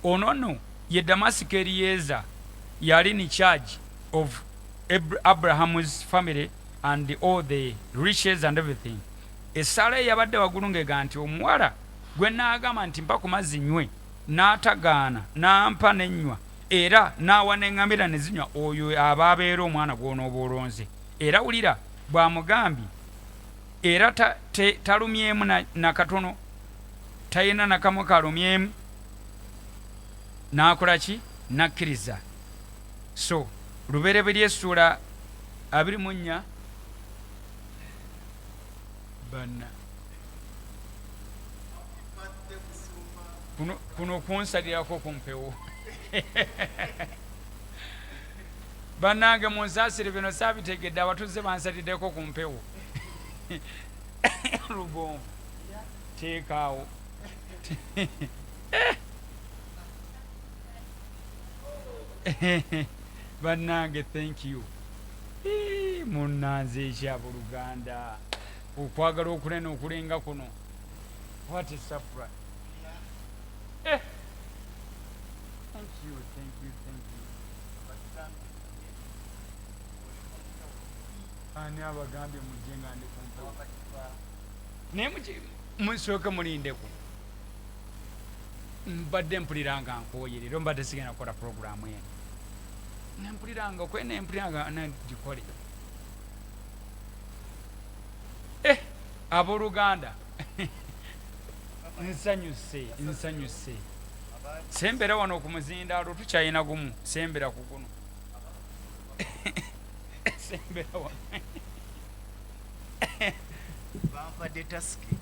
ono no ye Damascus Eliezer yali in charge of Abraham's family and all the riches and everything. Essala yabadde waggulu ng'ega nti omuwala gwe naagamba nti mpa ku mazzi nywe n'atagaana n'ampa n'ennywa era n'awa n'eŋŋamira ne zinywa, oyo aba abeera omwana gw'onooba olonze. Era wulira bw'amugambye era talumyemu na katono, talina nakamu kalumyemu, n'akola ki? N'akkiriza. So Lubereberye essula 24 banna kuno kunsalirako ku Mpewo bannange munsaasire bino saabitegedde, abatuze bansaliddeko ku Mpewo Lugonvu teekaawo bannange thank you munnanze ekyabuluganda okwagala okunene okulenga kuno. What a surprise. Thank you. Ani abagambye mujje nga ndi kumpa naye musooke mulindeku. Mbadde mpuliranga nkooye leero, mbadde sigenda kukola puroguramu eno, nempuliranga kwene mpuliranga nagikole. Abooluganda nsanyuse sembera wano ku muzindaalo tukyalina gumu, sembera ku guno sembera wano bampadde tasiki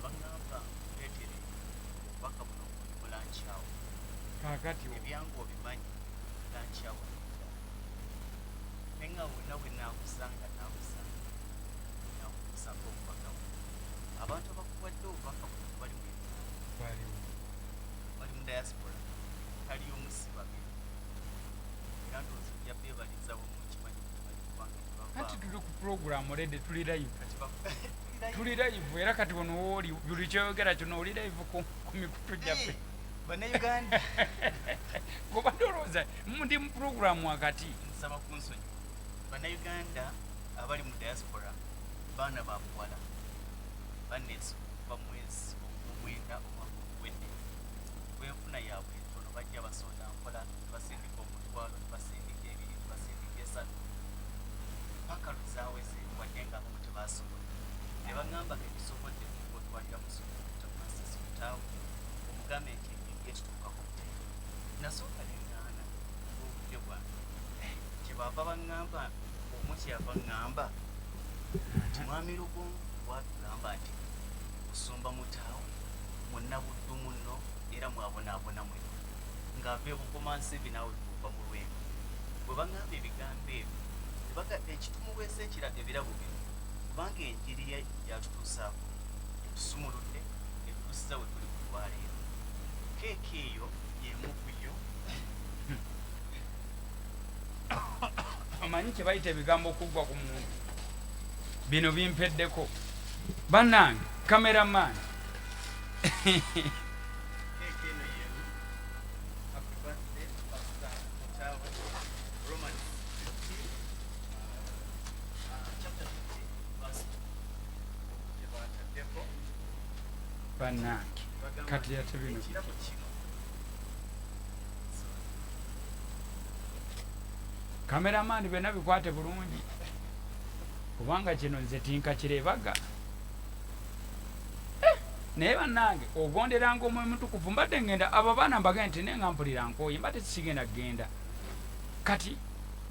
bagamba leetere obubaka buno bulankyawo kaakati ebyangu obimanyi bulankyawo nenga wonna bwe naakusanga nakusanga obubaka buno abantu abakuwadde obubaka buno bali mu diaspora, taliyo musibage era ndowooza ojja beebaliza wamu kimanyi kati tuli ku puroguramu ledde tuli live era kati ono wooli buli kyoyogera kino oli live ku mikutu gyaffe bannayuganda goba ndowooza ndi mu puroguramu wakati. Nsaba kunsonyi bannayuganda abali mu diaspora baana babuwala banneeso kuva mwezi ogw'omwenda omwaka oguwedde bwenfuna yaabwe entono bajja basonda nkola tebasindika omutwalo tebasindika ebiri tebasindika esatu paka lwezaaweze wadde nga abamu tebasobola ne baŋŋamba ngebisobodde otwalira Mutaawe omugambe nti engeri yetutuukako buteefu nasooka neŋŋaana obudde bwange kyebaava baŋŋamba omu kyeyava ŋŋamba nti mwami Lugonvu bwatugamba nti Musumba Mutaawe munnabuddu munno era mwabonaabona mweno ng'ava ebukomansi ebi naawe kuva mu lwego bwe baŋŋamba ebigambo ebyo tebagadde ekitumuweesa ebirabo bino kubanga enjiri yatutuusaako etusumuludde etutuusiza we tuli ku lwaleero keeka eyo yemukuyo Omanyi kye bayita ebigambo okuggwa ku muntu, bino bimpeddeko bannange. Cameraman keeka eno yemu happy birthday Pastor Mutaawe Romans 15 chapter 50 verse 2 gye bataddeko bannange kati ate bino ekirabo kino cameraman byonna bikwate bulungi kubanga kino nze tinkakireebaga. Naye bannange ogonderanga omwoyo mutukuvu mbadde ngenda abo baana mbagenda nti naye nga mpulira nkooye mbadde kisigenda kgenda kati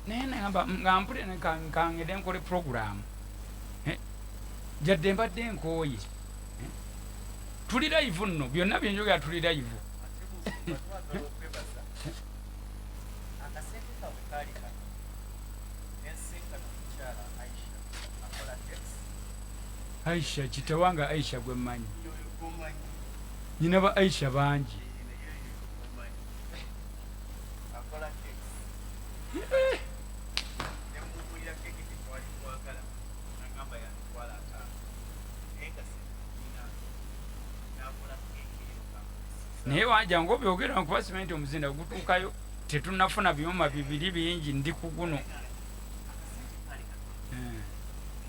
naye nga mpulira nkangende nkole puroguramu jadde mbadde nkooye. Tuli live nno, byonna byenjogera tuli live. akasente kabwe kaali kano nensinkana omukyala Aisha kitawanga Aisha gwe mmanyi, yoyogomanyi nyina ba Aisha bangi. akola keki nemugulira keki tekwali kwagala nagamba yatwala ataano naye kasina nakola keki eyo naye wanja ng'obyogera nkuba simenti omuzinda gutuukayo tetunnafuna byuma bibiri bingi ndi ku guno.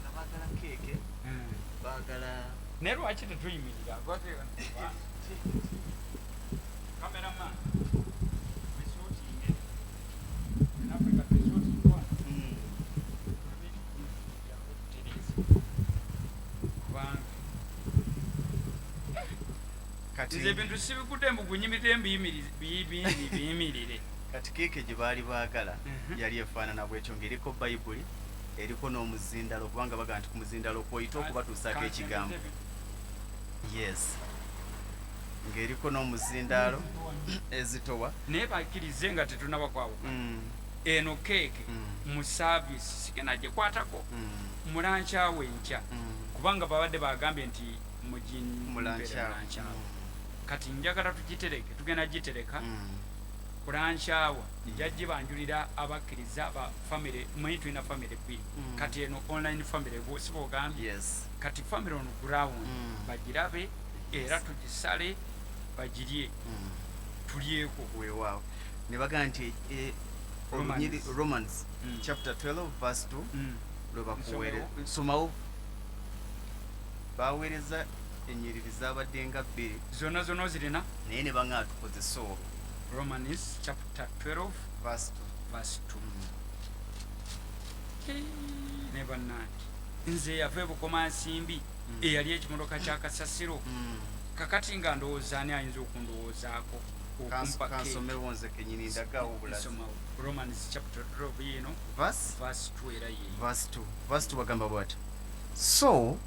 nga baagala keeke baagala naye lwaki tetuyimirira kameraman nze ebintu sibikudde mbu gunyimirire biyimirire. kati keeke gye baali baagala yali efaanana bwekyo ng'eriko bayibuli eriko n'omuzindalo kubanga baga nti ku muzindalo kwoyita okubatuusaako ekigambo. Yes, ng'eriko n'omuzindaalo ezitowa naye bakkirize nga tetunaba kwawuka eno keeke mu saavisi sigenda gyekwatako mulankyawo enkya kubanga babadde bagambye nti mulankyawo kati njagala tugitereke tugenda gitereka kulankyawa jajji banjulira abakkiriza ba family mwenyi tulina family bbiri kati eno online family si bogambye kati family ono ground bagirabe era tugisale bagirye tulyeko weewaawo ne bagaa nti Romans chapter 12 verse 2 lwe bakuweereza somawo baweereza ennyiriri zaabadde nga bbiri zonna zirina naye ne baŋŋaa tukozesa olwo. Romans chapter 12 verse 2 ne bannange nze yava ebukoma nsimbi eyali ekimotoka kya kasasiro kakati nga ndowooza ani ayinza okundowoozaako kansomewo nze kenyini ndagaawo obulazi. Romans chapter 12 yino verse 2 era ye verse 2 bagamba bwati so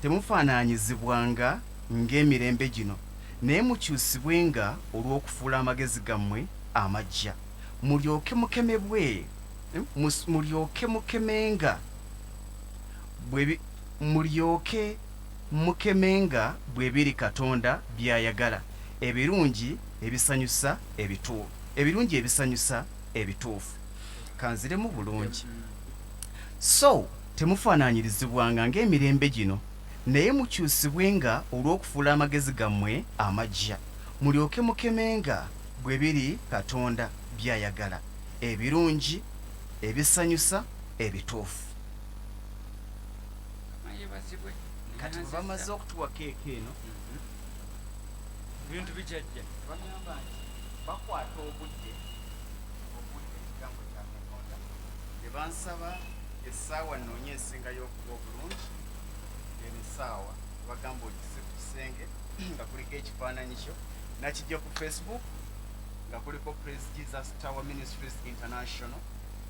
temufaananyizibwanga ng'emirembe gino naye mukyusibwenga olw'okufuula amagezi gammwe amaggya mulyoke mukemenga bwe biri Katonda by'ayagala ebirungi ebisanyusa ebituufu. Kanziremu bulungi. So temufaananyirizibwanga ng'emirembe gino naye mukyusibwenga olw'okufuula amagezi gammwe amaggya mulyoke mukemenga bwe biri Katonda by'ayagala ebirungi ebisanyusa ebituufu. Kati bwe bamaze okutuwa keeke eno bintu bijajja bagamba nti bakwata obudde ekigambo kya Katonda ne bansaba essaawa nnoonya ensingayo okuba obulungi eno essaawa bagamba ogise ku kisenge nga kuliko ekifaananyi kyo nakijja ku Facebook nga kuliko Praise Jesus Tower Ministries International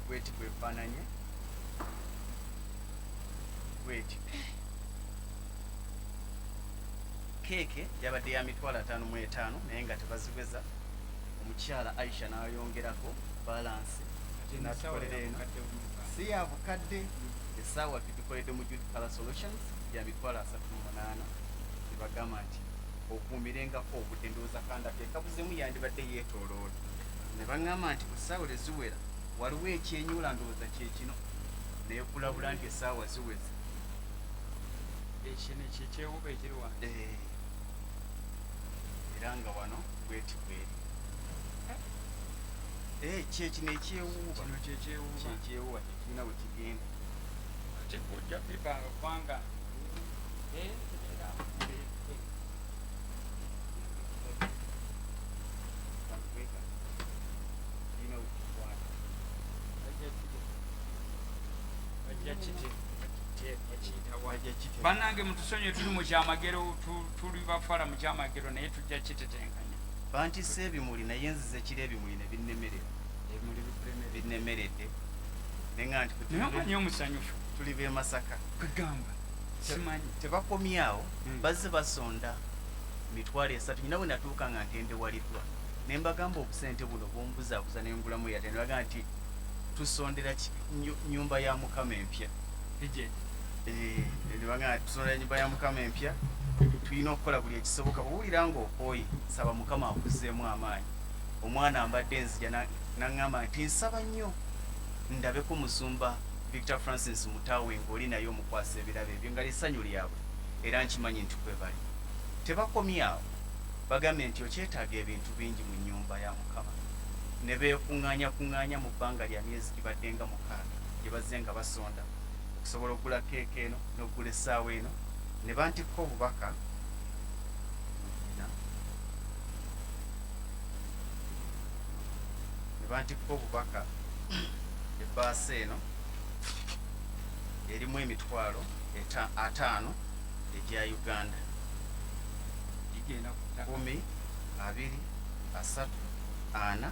bweti bwefaananye bweti. Keeke yabadde ya $55 naye nga tebaziweza. Omukyala Aisha n'ayongerako balansi natukolera eno si ya bukadde essaawa tutukoledde mu Jude Color Solutions ya $38 ne bagamba nti okuumirengako obudde ndowooza kanda kekabuzemu yandibadde yeetooloola ne baŋŋamba nti ku ssaawa leziwera waliwo ekyenyuula ndowooza kyekino naye kulabula nti essaawa ziweze ekino kyekyewuba ekiri wange era nga wano bweti bweri kyekino ekyewuuba kyekyekyewuuba tekirina we kigenda ate kujja bibanga kubanga bannange mutusonyiwe tuli mu kyamagero tuli bafala mu kyamagero naye tujja kitetenkanya bantisa ebimuli naye nzize kiri ebimuli ne binnemeredde nenga nti naye omusanyufu tuli be Masaka kwegamba simanyi tebakomyawo bazze basonda $30 nyina bwe natuuka nga ntendewaliddwa ne mbagamba obusente buno bwomubuzaabuza nengulamu yate ne bagamba nti tusondera nyumba ya Mukama empya ne bagamba tusondera nyumba ya Mukama empya tulina okukola buli ekisoboka bwowulira nga okooye saba Mukama akuzzeemu amaanyi. Omwana ambadde enzija naŋŋamba nti nsaba nnyo ndabeko Musumba Victor Francis Mutaawe ng'oli naye omukwasa ebirabo ebyo nga lissanyu lyabwe era nkimanyi nti kwe bali tebakomyawo bagambye nti okyetaaga ebintu bingi mu nnyumba ya Mukama. Ne beekuŋŋaanya mu bbanga lya myezi gibadde nga 6 gye bazze nga basonda okusobola okugula keeke eno n'okugula essaawa eno, ne bantikko obubaka ebbaasa eno erimu emitwalo 5 egya Uganda, 10, 20, 30, 40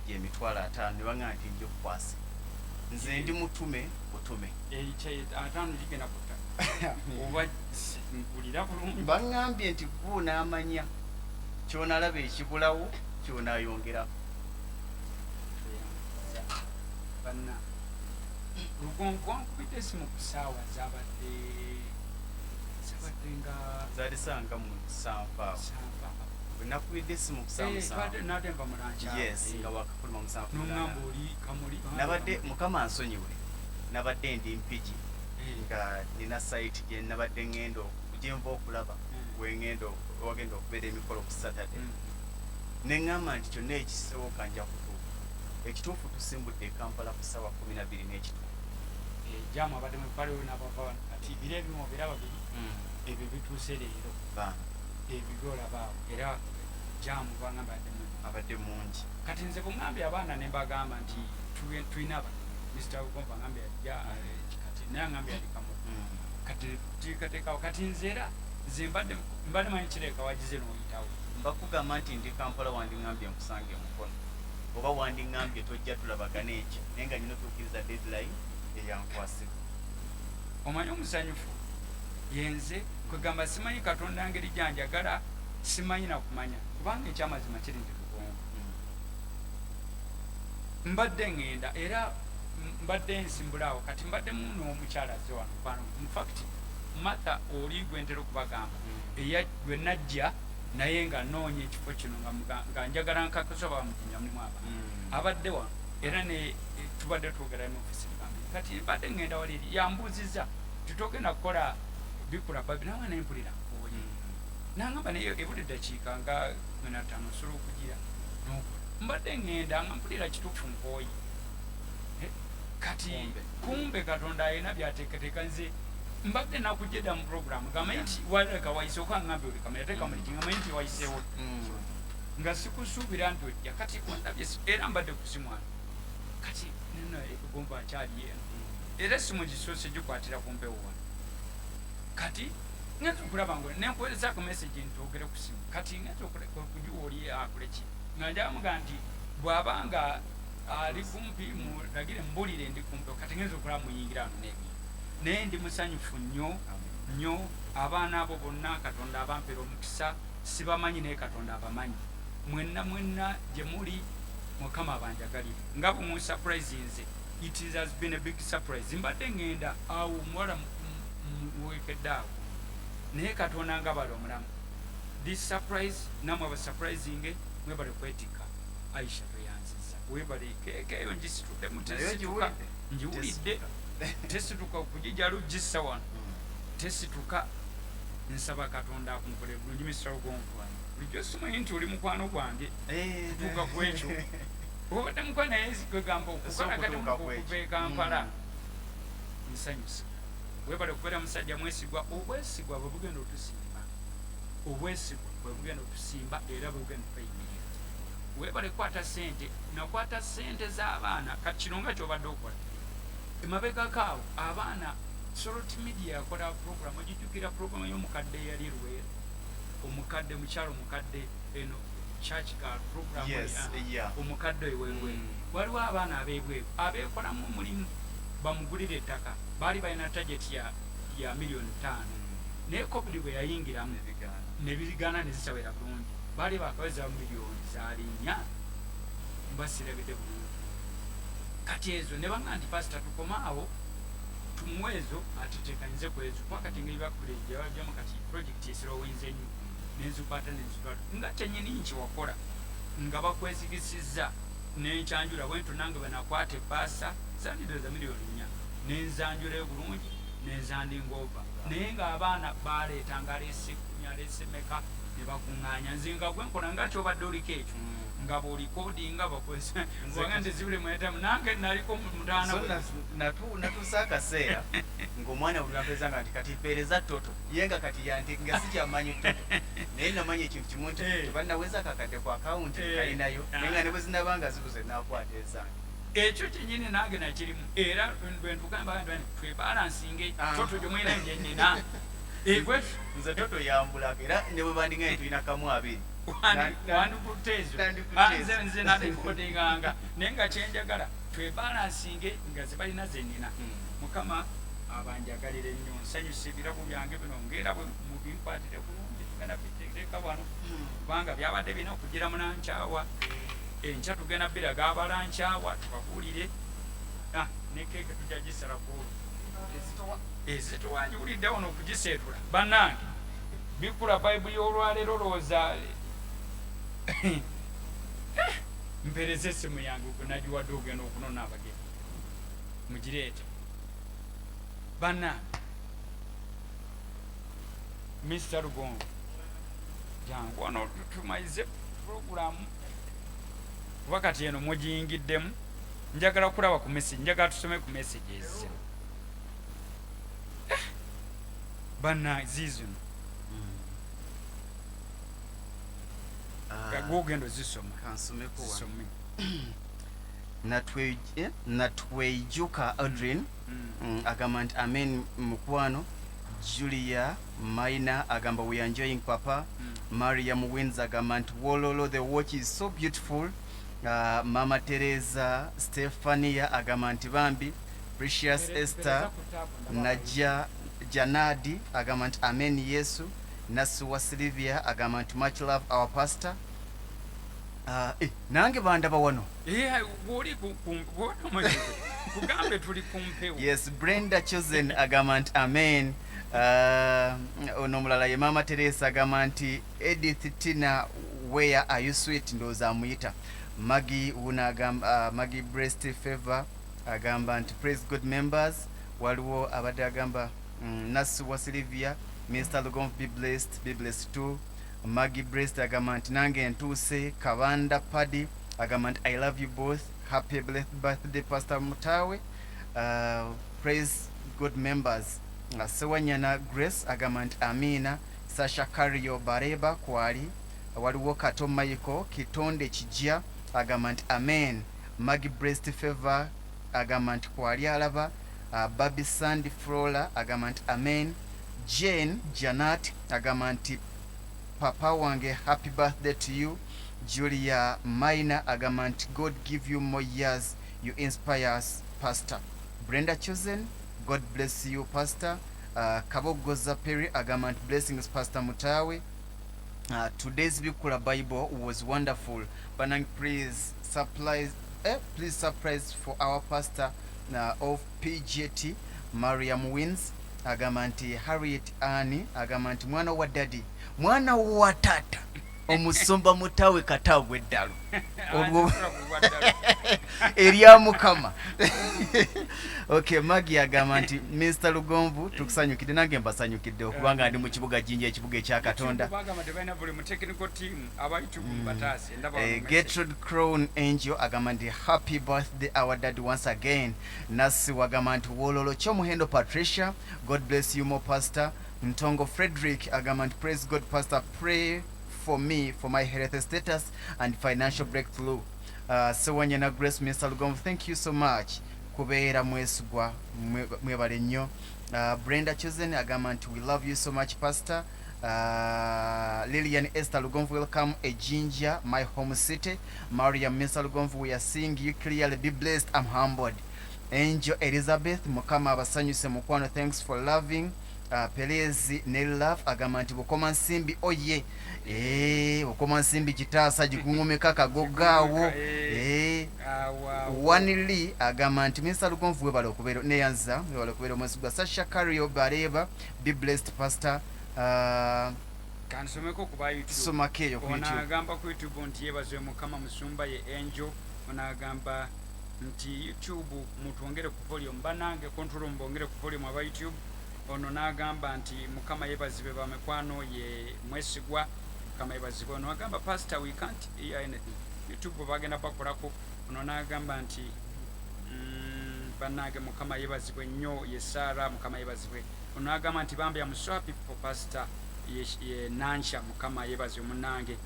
gy'emitwalo 5. Ne baŋŋamba nti nja okukwasa, nze ndi mutume butume. Baŋŋambye nti gwe n'amanya ky'onalaba ekibulawo ky'onaayongeraho. Lugonkwankubidde esimu ku ssaawa zabadde nga zaalisanga mu 7 awo. Bwe nakubidde esimu ku ssaawa 7 nadenva mulanca nga wakakuluma mu 7 n'oŋŋamba oli kamuli nabadde Mukama ansonyiwe, nabadde ndi Mpigi nga nina sayiti gye nabadde gyenva okulaba wagenda okubeera emikolo ku Saturday. Ne ŋŋamba nti kyonna ekisoboka nja kutuuka. Ekituufu tusimbudde e Kampala ku ssaawa 12 n'ekitundu. Jamu abadde mu paliwo n'abava kati biro ebimu biraba biri ebyo bituuse leero ebyo olabaawo era jamu bangamba abadde mungi. Kati nze bungambye abaana ne mbagamba nti tulina Mr. Ugomba ngambye kati naye ngambye alikamu kati teekateekawo kati nze era nze mbadde manyi kireka wagize n'oyitawo. Mbakugamba nti ndi Kampala wandiŋŋambye nkusange mukono oba wandiŋŋambye tojja tulabagana ekyo naye nga nyina otuukiriza deadline eyankwasibwa. Omanyi omusanyufu yenze kwegamba simanyi Katonda ngeri gyanjagala, simanyi nakumanya kubanga ekyamazima kiri nti Lugongo mbadde ŋŋenda era mbadde nsimbulaawo kati mbadde muno omukyala azze wano kwano. In fact Martha oli gwentera okubagamba gwe najja naye nga noonya ekifo kino nga njagala nkakasoba bamukinya mulimu abadde wano era ne tubadde twogera n'ofisi kati mbadde ŋŋenda wali eri yambuuzizza tutogenda kukola bikula babi nawe nempulira nkooye nangamba naye ebuli eddakiika nga 5 osobola okugira n'okola mbadde ŋŋenda nga mpulira kituufu nkooye kati kumbe Katonda alina byateekateeka. Nze mbadde nakujjeda mu programu ngamanyi nti waleka wayise okangambe oli kamera tekamuliki ngamanyi nti wayiseewo nga sikusuubira nti ojja kati ondabye era mbadde kusimwana kati nino Ugomba akyali eno era esimu gisoose gikwatira ku Mpewo wano kati ngenza okulaba ngo nenkuweerezaako message ntogere ku simu kati ngenza okugiwa oli akuleki nga njagamuga nti bw'abanga ali kumpi mulagire mbulire ndi kumpi kati ngenza okulaba muyingira ano nebi naye ndi musanyufu nnyo abaana abo bonna Katonda abampera omukisa sibamanyi naye Katonda abamanyi mwenna gye muli Mukama abanjagalire nga bumu surprise nze it has been a big surprise. Mbadde ŋŋenda awo omuwala muwekedde awo naye Katonda nga bali omulamu. This surprise namwe abasurprising mwebale kwetikka. Aisha toyanziza webale keeke eyo ngisitudde mutesituka njiwulidde tesituka okugijja lugissa wano tesituka nsaba Katonda akunkolere bulungi Mr. Ugomba bulijjo simanyi nti oli mukwano gwange tuuka ku ekyo obadde mukwano naye kwegamba okukola kati okuva e Kampala nsanyusa webale okubeera musajja mwesigwa. Obwesigwa bwe bugenda otusimba obwesigwa bwe bugenda otusimba era bwe bugenda otuyimirira. Webale kwata sente nakwata sente z'abaana kati kino nga kyobadde okola emabegakaawo abaana Soroti Media yakola program ogijjukira program y'omukadde eyali Luweero omukadde mukyalo omukadde eno church girl program omukadde wewe waliwo abaana abeebweru abeekolamu omulimu bamugulira ettaka baali balina target ya $5 million naye COVID bwe yayingiramu ne bigaana ne zitawera bulungi baali bakaweza miliyoni zaali 4 mbasirabidde bulungi kati ezo ne baŋŋamba nti pasita tukomaawo tumuwezo atutekanyize ku ezo kwakati ngeri bakuleja bajamu kati project esirowinze nnyo nenzukwata nenzutwala nga tenyini nki wakola nga bakwesigisiza nenkyanjula bwentu nange bwenakwata ebbaasa zandidoza $4 million nenzanjulayo bulungi nenzandinga ova naye ng'abaana baleetanga aleese 10 aleese meka ne bakuŋŋaanya nze nga gwe nkola nga kyobadde oliko ekyo nga bw'olikodinga bakozesa nze nga ndezibule mwetamu nange naliko mutaana natuusa akaseera ng'omwana buli lwapezanga nti kati mpeereza toto ye nga kati yanti nga sikyamanyi toto naye namanyi ekintu kimu nti tebanaweza akakadde ku akawunti kalinayo naye nga ne bwe zinabanga zibuze nakwata ezange ekyo kyenyini nange nakirimu era bwentugamba twebalansinge toto gyomwina gyenina nze toto yambulako era ne bwe bandingaye tulina kamu abiri wandikuteezo nze nalikodinganga naye nga kyenjagala twebalansinge nga zebalina zenina mukama abanjagalire nnyo nsanyusa ebirabo byange bino ngaera bwe mubikwatire bulungi tugenda biteeka wano kubanga byabadde birina okugira munankyawa enkya tugenda biraga abalankyawa tubabuulire ne keeke tujja gisalaku ezituwanjulidde wano okugiseetula bannange bikula bayibuli olwaleero looza mpereza essimu yange nagiwadde ogenda okunona abagenyi mugireete bannange Mr. Lugongo jangu wano tumayize puroguramu kuba kati eno mugiyingiddemu njagala kulaba ku message njagala tusome ku messages bana zizino gogendo zisoma kansomeko natwejuka Adrian agamba nti amen mukwano Julia Maina agamba we are enjoying papa Mariam Wins agamba nti wololo the watch is so beautiful Mama Teresa Stefania agamba nti bambi Precious Esther Naja Janadi agamba nti amen Yesu Nasuwa Sylvia agamba nti much love our pastor nange bandaba wano kugambe tuli kumpewo yes Brenda Chosen agamba nti amen ono mulala ye Mama Teresa agamba nti Edith Tina where are you sweet ndoza amuyita Maggie unagamba Maggie Breast Favor agamba nti praise God members waliwo abadde agamba Nasuwa Sylvia Mr. Lugongo be blessed too Maggie Breast agamba nti nange ntuuse Kabanda Paddy agamba nti I love you both happy birthday Pastor Mutaawe praise God members Sewanyana Grace agamba nti amina Sasha Kario Bareba kwali waliwo Kato Michael Kitonde Kijja agamba nti amen Maggie Breast Favor agamba nti kwali alaba Baby Sandy Flora agamba nti amen Jane Janat agamba nti papa wange happy birthday to you Julia Maina agamba nti God give you more years you inspire us pastor Brenda Chosen God bless you pastor Kabogoza Perry agamba nti blessings Pastor Mutaawe today's Bikula Bible was wonderful banang please surprise for our pastor of PGT Mariam Wins agamba nti Harriet Annie agamba nti mwana wa daddy mwana wa tata Musumba Mutaawe Katagwe eddalo erya mukama okay Maggie agamba nti Mr. Lugongo tukusanyukidde nange mbasanyukidde okubanga ndi mu kibuga jinja ekibuga ekya Katonda Gertrude Crown Angel agamba nti happy birthday our dad once again Nasi wagamba nti wololo kyomuhendo Patricia God bless you more pastor Ntongo Frederick agamba nti praise God pastor pray for me for my health status and financial breakthrough Sewanyana Grace Mr. Lugongo thank you so much kubeera mwesugwa mwebale nnyo Brenda Chosen agamba nti we love you so much pastor Lillian Esther Lugongo welcome a ginger my home city Mariam Mr. Lugongo we are seeing you clearly be blessed I'm humbled Angel Elizabeth mukama abasanyuse mukwano thanks for loving Pelezi Nelaf agamba nti bukoma nsimbi oye bukoma nsimbi kitaasa gikungumeka kagogaawo Wanili agamba nti Mr. Lugongo webale okubeera neyanza webale okubeera omwezi gwa Sasha Kario Bareba be blessed pastor kansomeko kuba YouTube somakeyo ku YouTube onagamba ku YouTube nti yebaze mukama Musumba ye Angel onagamba nti YouTube mutwongere ku volume banange control mbongere ku volume aba YouTube ono nagamba nti mukama yebazibe bamekwano ye mwesigwa Mukama yebazibwe. Ono agamba pastor we can't hear anything. YouTube bagenda bakolako. Ono n'agamba nti bannange Mukama yebazibwe nnyo ye Sara Mukama yebazibwe. Ono n'agamba nti bambi I'm so happy for pastor ye Nansha Mukama yebazibwe munnange.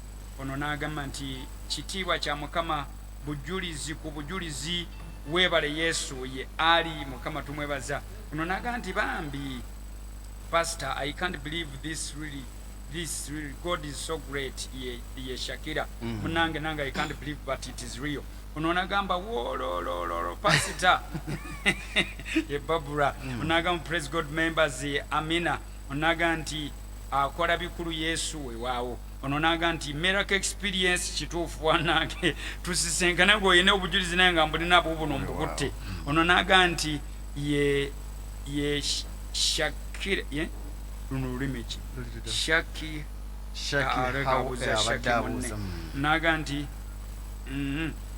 Ono n'agamba nti kitiibwa kya Mukama bujulizi ku bujulizi webale Yesu ye ali Mukama tumwebaza. Ono n'agamba nti bambi pastor I can't believe this really God is so great ye Shakira munnange nange I can't believe but it is real. Ono n'agamba wo pastor ye Babura. Ono n'agamba praise God members ye Amina. Ono n'agamba nti akola bikulu Yesu wewaawo. Ono n'agamba nti miracle experience kituufu wanange tusisenkana ng'oyina obujulizi naye nga mbulina bubuno mbukutte. Ono n'agamba nti ye Shakira ye luno lulimi ki Shaki n'agamba nti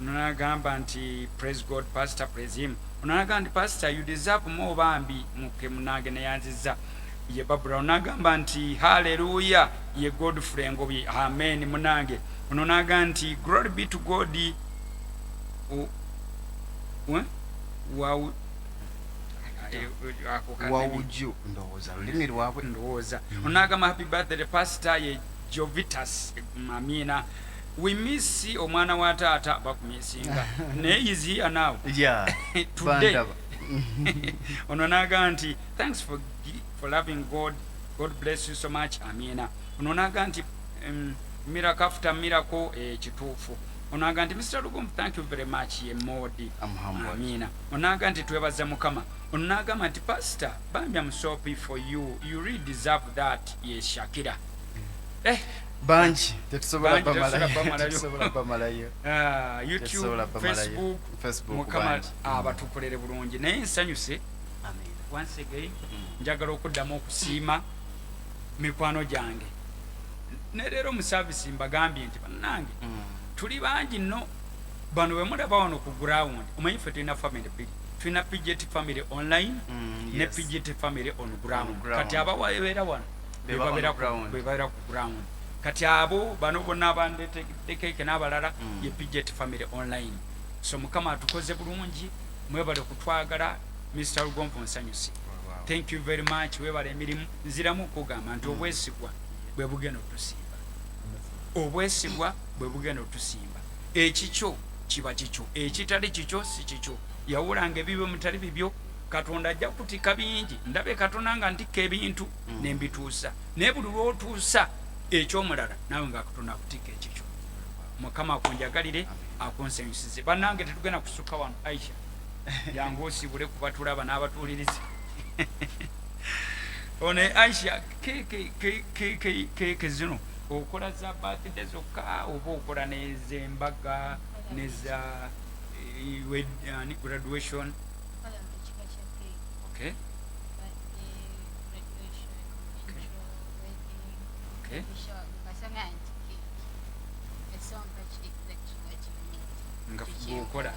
n'agamba nti praise God pastor praise him. N'agamba nti pastor you deserve more bambi muke munange neyanziza ye Babura. N'agamba nti hallelujah ye Godfrey Ngobi amen munange. Ono n'agamba nti glory be to God wawuju ndowooza lulimi lwabwe ndowooza. Onagamba happy birthday pastor ye Jovitas Amina. We miss omwana wa taata bakumisinga naye is here now today. Ono n'agamba nti thanks for loving God bless you so much Amina. Ono n'agamba nti miracle after miracle kituufu. Ono n'agamba nti Mr. Lugum thank you very much ye Modi Amina. Ono n'agamba nti twebaza Mukama. Ono n'agamba nti pastor bambi I'm so happy for you really deserve that ye Shakira. banji tetusobola bamalayo YouTube Facebook Mukama abatukolere bulungi naye nsanyuse once again njagala okuddamu okusiima mikwano gyange ne leero mu service mbagambye nti bannange tuli bangi nno bano bwe mulaba wano ku ground omanyi ffe tulina family bbiri tulina PGT family online ne PGT family on ground kati abawabeera wano bebabeera ku ground kati abo bano bonna abandekeke n'abalala ye PGT family online. So Mukama atukoze bulungi mwebale kutwagala Mr. Lugompo nsanyusi. Thank you very much webale emirimu nziramu okugamba nti obwesigwa bwe bugenda otusimba. Obwesigwa bwe bugenda otusimba. Ekikyo kiba kikyo ekitali kikyo si kikyo. Yawulanga ebibyo mutali bibyo Katonda ajja kutika bingi ndabe Katonda nga ntika ebintu nembituusa naye buli lw'otuusa ekyomulala nawe nga Katonda akutika ekikyo. Mukama akunjagalire akonsanyusize. Bannange tetugenda kusukka wano Aisha yangu osibule kuba tulaba n'abatuulirizi. One Aisha keke zino okola za birthday zokka oba okola n'ez'embaga n'eza graduation. Okay. Okay. Ngafukola.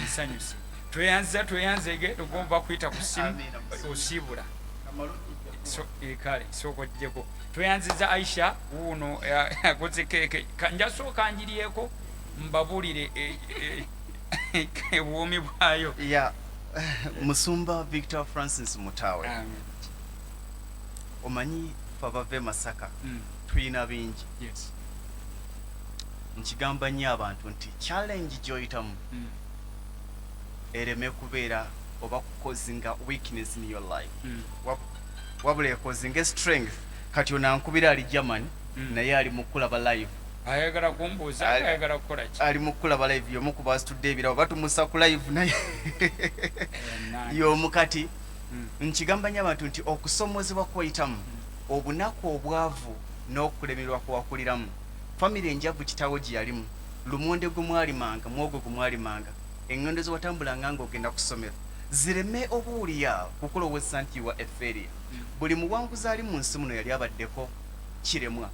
Nsanyusi. Tweyanzege tugomba kuyita ku simu osibula. So kale soko jeko. Tweyanziza Aisha uno yakoze keke. Njasooka njiriyeko mbabulire womi bwayo. Yeah. Musumba Victor Francis Mutaawe. Omanyi fabave Masaka. Twina bingi. Yes. Nkigamba nnyo abantu nti challenge gy'oyitamu ereme kubeera oba kukozinga weakness in your life. Wabula ekozinga strength. Kati onankubira ali German naye ali mukulaba live. Ayagala kumbuuza ayagala kukola ki? Ali mukulaba live y'omu ku basitudde ebirabo batumusa ku live naye y'omu kati. Nkigamba nnyo abantu nti okusomozebwa kw'oyitamu obunaku obwavu n'okulemerwa kuwakuliramu family enjavu kitawo gye yalimu lumonde gwe mwalimanga mwogo gwe mwalimanga engendo ze watambulanga ng'ogenda ku ssomero zireme obuwulira kukuloweza nti wa eferia. Buli muwanguzi ali mu nsi muno yali abaddeko kiremwa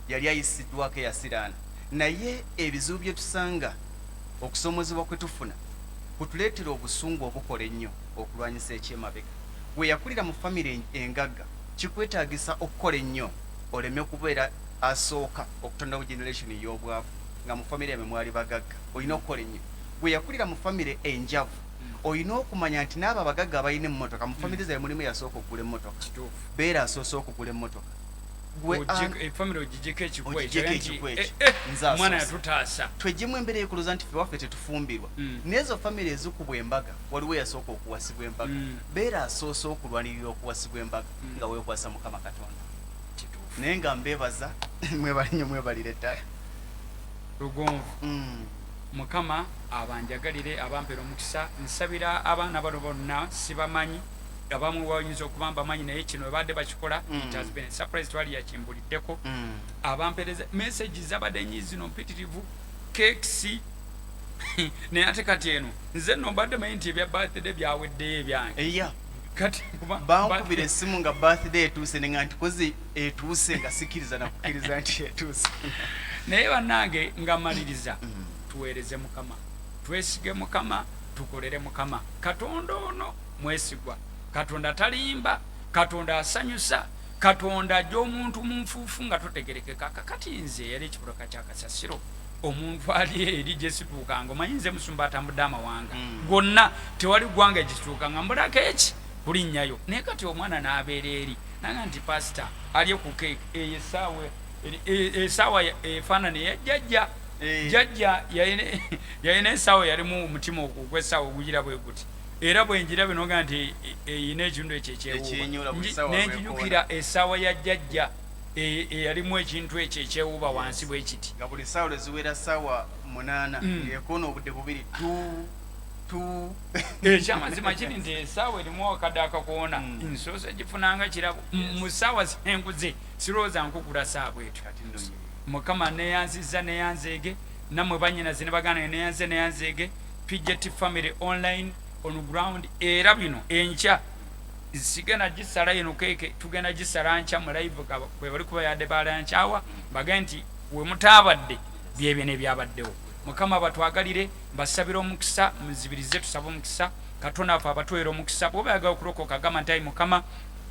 yali ayisiddwako eyasiraana naye ebizibu bye tusanga okusomozebwa kwe tufuna kutuleetera obusungu obukola ennyo okulwanyisa ekyemabega. We yakulira mu family engagga kikwetaagisa okukola ennyo oleme kubeera asooka okutondawo generation ey'obwavu nga mu famire yamwe mwali bagagga. Olina okukola ennyo bwe yakulira mu famire enjavu, olina okumanya nti n'abo abagagga abalina emmotoka mu famire zaabwe mulimu yasooka okugula emmotoka, beera asoose okugula emmotoka. Famire ogijeko ekikwe mwana yatutaasa tweggyemu embeera ekuluza nti ffe waffe tetufumbirwa. N'ezo famire ezikubwa embaga waliwo yasooka okuwasibwa embaga, beera asoose okulwanirira okuwasibwa embaga nga weekwasa Mukama Katonda. Naye nga mbeebaza mwebali nnyo, mwebalire ddala Lugonvu. Mukama abanjagalire, abampeera omukisa. Nsabira abaana bano bonna sibamanyi, abamu bayinza okuba mbamanyi naye kino webadde bakikola it has been a surprise twali yakimbuliddeko. Abampeereza messages zabadde nyi zino mpitirivu, cakes naye ate kati eno nze nno mbadde manyi nti ebya birthday byaweddeyo ebyange. Kati bankubira essimu nga birthday etuuse nenga nti kozi etuuse nga sikiriza nakukkiriza nti etuuse. Naye bannange nga maliriza, tuweereze Mukama, twesige Mukama, tukolere Mukama. Katonda ono mwesigwa, Katonda talimba, Katonda asanyusa, Katonda ajja omuntu mu nfuufu nga totegerekeka. Kakati nze yali ekibuloka kya kasasiro, omuntu ali eri gye situukanga, omanyi nze Musumba atambudde amawanga gonna, tewali ggwanga gituuka nga mbulako eki kulinnyayo. Naye kati omwana n'abeera eri nanga nti pasita alye ku keeki eyo essaawa efaanana eya jjajja yalina essaawa yalimu omutima ogw'essaawa ogugira bwe guti, era bwenjirabye noga nti eyina ekintu ekyo ekyewuuba, nenjijukira essaawa ya jjajja eyalimu ekintu ekyo ekyewuuba wansi bwe kiti, nga buli ssaawa lweziwera ssaawa 8 ekoona obudde bubiri ekyamazima kiri nti essaawa erimu akadde akakoona nsoose gifunanga kirabo mu ssaawa zenguze sirowooza nkugula ssaawa bwetu. Mukama neyanziza neyanzeege, nammwe bannyinaze ne baganda neyanzeege, PJT family online on ground. Era bino enkya sigenda gisala eno keeke, tugenda gisala nkya mu live kwe bali kuba yadde baala nkyawa bagende nti we mutaabadde byebyo nebyabaddewo. Mukama batwagalire, basabira omukisa, muzibirize tusaba omukisa. Katonda afa abatwera omukisa. Bw'oba yagala okulokoka gamba nti ayi Mukama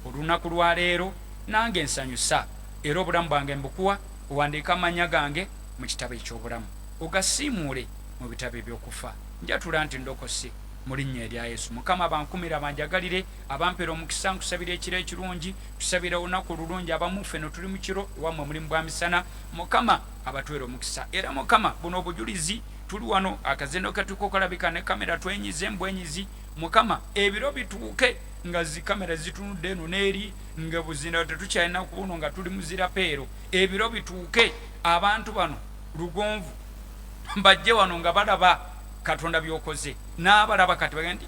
olunaku lwa leero nange nsanyusa, era obulamu bwange mbukuwa, owandiika amannya gange mu kitabo eky'obulamu, ogasiimuule mu bitabo eby'okufa. Njatula nti ndokose mu linnya erya Yesu. Mukama bankumira banjagalire, abampeera omukisa, nkusabira ekiro ekirungi, tusabira olunaku olulungi. Abamu ffenno tuli mu kiro, ewammwe mulimu bwa misana. Mukama abatwera omukisa. Era Mukama buno obujulizi tuli wano akazendo katuko kalabika ne kamera twenyize mbwenyizi. Mukama ebiro bituuke nga zikamera zitunudde eno n'eri nga buzinda tetukyalina kubuno nga tuli muzira peero. Ebiro bituuke abantu bano Lugonvu bajje wano nga balaba Katonda byokoze, n'abalaba kati bagenda nti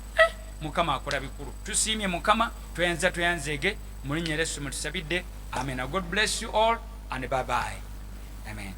Mukama akola bikulu. Tusiimye Mukama, tweyanzeege mu linnya lya Yesu mutusabidde. Amen. God bless you all and bye bye. Amen.